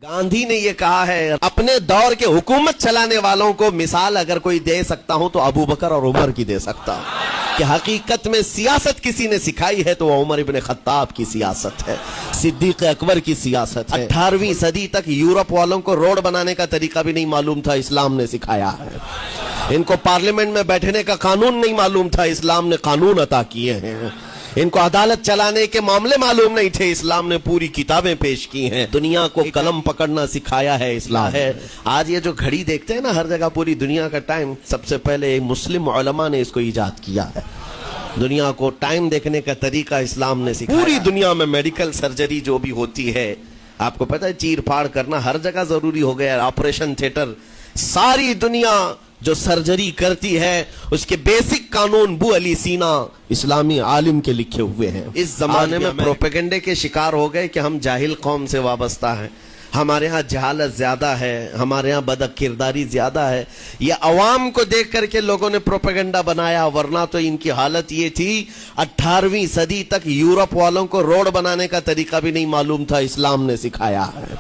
गांधी ने ये कहा है, अपने दौर के हुकूमत चलाने वालों को मिसाल अगर कोई दे सकता हूं तो अबू बकर और उमर की दे सकता हूं कि हकीकत में सियासत किसी ने सिखाई है तो वह उमर इब्न खत्ताब की सियासत है, सिद्दीक अकबर की सियासत है। 18वीं सदी तक यूरोप वालों को रोड बनाने का तरीका भी नहीं मालूम था, इस्लाम ने सिखाया है। इनको पार्लियामेंट में बैठने का कानून नहीं मालूम था, इस्लाम ने कानून अता किए हैं। इनको अदालत चलाने के मामले मालूम नहीं थे, इस्लाम ने पूरी किताबें पेश की हैं। दुनिया को कलम पकड़ना सिखाया है इस्लाम है। आज ये जो घड़ी देखते हैं ना हर जगह पूरी दुनिया का टाइम, सबसे पहले मुस्लिम उलमा ने इसको इजाद किया है। दुनिया को टाइम देखने का तरीका इस्लाम ने सिखाया। पूरी दुनिया में मेडिकल सर्जरी जो भी होती है, आपको पता है चीर फाड़ करना हर जगह जरूरी हो गया है। ऑपरेशन थिएटर, सारी दुनिया जो सर्जरी करती है उसके बेसिक कानून बू अली सीना इस्लामी आलिम के लिखे हुए हैं। इस जमाने में प्रोपेगेंडे के शिकार हो गए कि हम जाहिल कौम से वाबस्ता हैं, हमारे यहाँ जहालत ज्यादा है, हमारे यहाँ बदकिरदारी ज्यादा है। ये अवाम को देख करके लोगों ने प्रोपेगेंडा बनाया, वरना तो इनकी हालत ये थी 18वीं सदी तक यूरोप वालों को रोड बनाने का तरीका भी नहीं मालूम था, इस्लाम ने सिखाया है।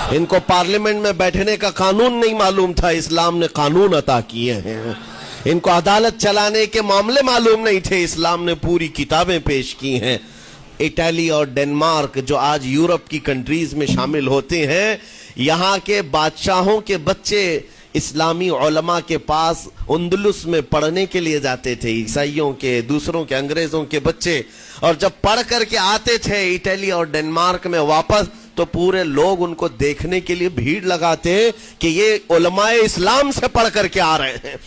इनको पार्लियामेंट में बैठने का कानून नहीं मालूम था, इस्लाम ने कानून अता किए हैं। इनको अदालत चलाने के मामले मालूम नहीं थे, इस्लाम ने पूरी किताबें पेश की हैं। इटली और डेनमार्क जो आज यूरोप की कंट्रीज में शामिल होते हैं, यहाँ के बादशाहों के बच्चे इस्लामी उलमा के पास उंदलुस में पढ़ने के लिए जाते थे, ईसाइयों के, दूसरों के, अंग्रेजों के बच्चे। और जब पढ़ करके आते थे इटली और डेनमार्क में वापस, तो पूरे लोग उनको देखने के लिए भीड़ लगाते कि ये उलमाए इस्लाम से पढ़ करके आ रहे हैं।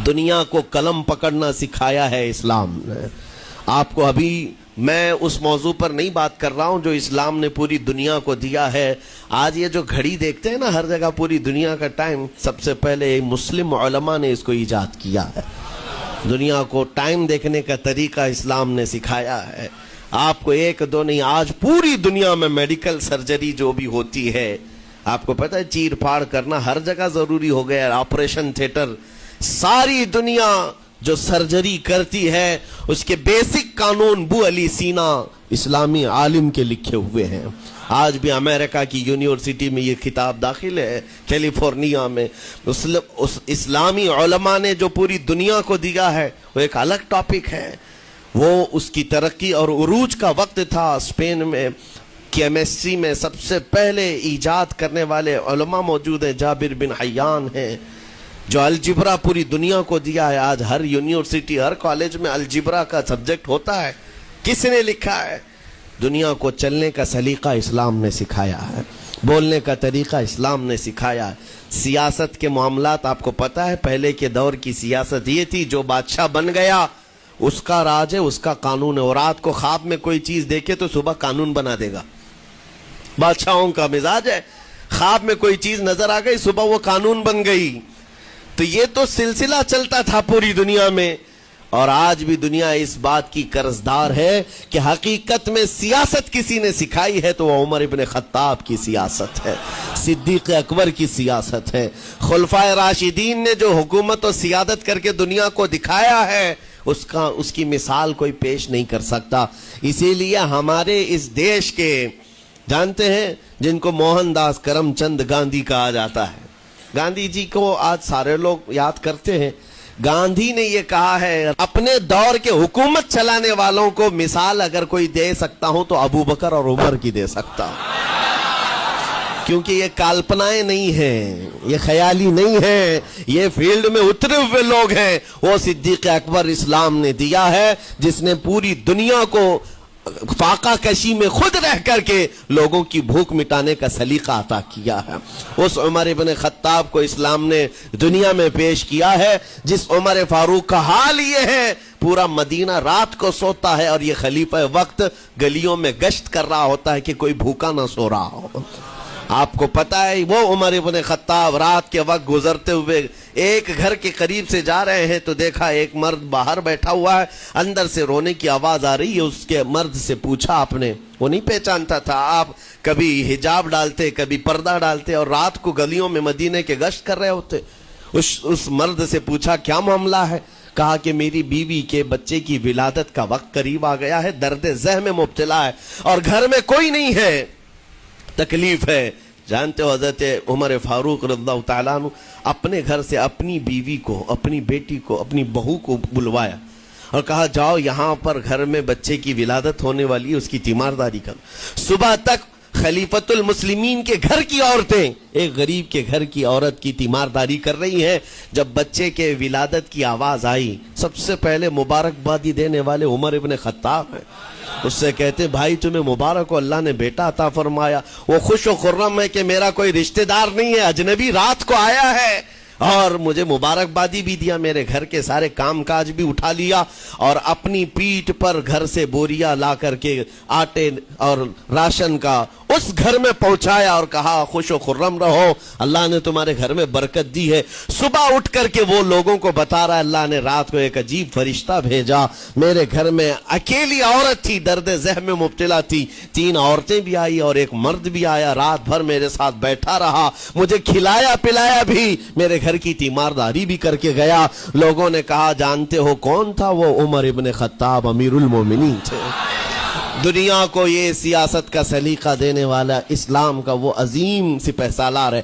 दुनिया को कलम पकड़ना सिखाया है इस्लाम ने। आपको अभी मैं उस मौजू पर नहीं बात कर रहा हूं जो इस्लाम ने पूरी दुनिया को दिया है। आज ये जो घड़ी देखते हैं ना हर जगह पूरी दुनिया का टाइम, सबसे पहले मुस्लिम उलमा ने इसको इजाद किया है। दुनिया को टाइम देखने का तरीका इस्लाम ने सिखाया है। आपको एक दो नहीं, आज पूरी दुनिया में मेडिकल सर्जरी जो भी होती है, आपको पता है चीर फाड़ करना हर जगह जरूरी हो गया है। ऑपरेशन थिएटर, सारी दुनिया जो सर्जरी करती है उसके बेसिक कानून बू अली सीना इस्लामी आलिम के लिखे हुए हैं। आज भी अमेरिका की यूनिवर्सिटी में ये किताब दाखिल है, कैलिफोर्निया में। उस इस्लामी उलमा ने जो पूरी दुनिया को दिया है वो एक अलग टॉपिक है। वो उसकी तरक्की और उरूज का वक्त था। स्पेन में केमिस्ट्री में सबसे पहले इजाद करने वाले उलमा मौजूद हैं, जाबिर बिन हयान हैं, जो अलजिब्रा पूरी दुनिया को दिया है। आज हर यूनिवर्सिटी, हर कॉलेज में अलजिब्रा का सब्जेक्ट होता है। किसने लिखा है? दुनिया को चलने का सलीका इस्लाम ने सिखाया है, बोलने का तरीका इस्लाम ने सिखाया है। सियासत के मामलात आपको पता है, पहले के दौर की सियासत ये थी, जो बादशाह बन गया उसका राज है, उसका कानून है। और रात को ख्वाब में कोई चीज देखे तो सुबह कानून बना देगा। बादशाहों का मिजाज है, ख्वाब में कोई चीज नजर आ गई, सुबह वो कानून बन गई। तो ये तो सिलसिला चलता था पूरी दुनिया में। और आज भी दुनिया इस बात की कर्जदार है कि हकीकत में सियासत किसी ने सिखाई है तो वह उमर इब्न खत्ताब की सियासत है, सिद्दीक अकबर की सियासत है। खुलफाए राशिदीन ने जो हुकूमत और सियादत करके दुनिया को दिखाया है, उसकी मिसाल कोई पेश नहीं कर सकता। इसीलिए हमारे इस देश के, जानते हैं, जिनको मोहनदास करमचंद गांधी कहा जाता है, गांधी जी को आज सारे लोग याद करते हैं। गांधी ने ये कहा है, अपने दौर के हुकूमत चलाने वालों को मिसाल अगर कोई दे सकता हूं तो अबू बकर और उमर की दे सकता हूं। क्योंकि ये काल्पनाएं नहीं हैं, ये ख्याली नहीं है, ये फील्ड में उतरे हुए लोग हैं। वो सिद्दीक अकबर इस्लाम ने दिया है, जिसने पूरी दुनिया को फाका कशी में खुद रह करके लोगों की भूख मिटाने का सलीका अता किया है। उस उमर इब्न खत्ताब को इस्लाम ने दुनिया में पेश किया है, जिस उमर फारूक का हाल ये है, पूरा मदीना रात को सोता है और ये खलीफा वक्त गलियों में गश्त कर रहा होता है कि कोई भूखा ना सो रहा हो। आपको पता है वो उमर इब्न खत्ताब रात के वक्त गुजरते हुए एक घर के करीब से जा रहे हैं तो देखा एक मर्द बाहर बैठा हुआ है, अंदर से रोने की आवाज आ रही है। उसके मर्द से पूछा आपने, वो नहीं पहचानता था, आप कभी हिजाब डालते, कभी पर्दा डालते और रात को गलियों में मदीने के गश्त कर रहे होते। उस मर्द से पूछा क्या मामला है? कहा कि मेरी बीवी के बच्चे की विलादत का वक्त करीब आ गया है, दर्द ज़ह में मुब्तला है और घर में कोई नहीं है। تکلیف ہے. جانتے ہو حضرت عمر فاروق رضی اللہ تعالیٰ عنہ اپنے گھر سے اپنی بیوی کو، اپنی بیٹی کو، اپنی بہو کو بلوایا اور کہا جاؤ یہاں پر گھر میں بچے کی ولادت ہونے والی ہے، اس کی تیمارداری کرو. صبح تک خلیفۃ المسلمین کے گھر کی عورتیں ایک غریب کے گھر کی عورت کی تیمارداری کر رہی ہیں. جب بچے کے ولادت کی آواز آئی، سب سے پہلے مبارکبادی دینے والے عمر ابن خطاب ہیں. اس سے کہتے بھائی تمہیں مبارک ہو، اللہ نے بیٹا عطا فرمایا. وہ خوش و خرم ہے کہ میرا کوئی رشتہ دار نہیں ہے، اجنبی رات کو آیا ہے اور مجھے مبارکبادی بھی دیا، میرے گھر کے سارے کام کاج بھی اٹھا لیا اور اپنی پیٹھ پر گھر سے بوریا لا کر کے آٹے اور راشن کا اس گھر میں پہنچایا اور کہا خوش و خرم رہو، اللہ نے تمہارے گھر میں برکت دی ہے. صبح اٹھ کر کے وہ لوگوں کو بتا رہا ہے اللہ نے رات کو ایک عجیب فرشتہ بھیجا، میرے گھر میں اکیلی عورت تھی، درد ذہن میں مبتلا تھی، 3 عورتیں بھی آئی اور ایک مرد بھی آیا، رات بھر میرے ساتھ بیٹھا رہا، مجھے کھلایا پلایا بھی، میرے گھر کی تیمارداری بھی کر کے گیا. لوگوں نے کہا جانتے ہو کون تھا وہ؟ عمر ابن خطاب امیر المومنین تھے. دنیا کو یہ سیاست کا سلیقہ دینے والا اسلام کا وہ عظیم سپہ سالار ہے.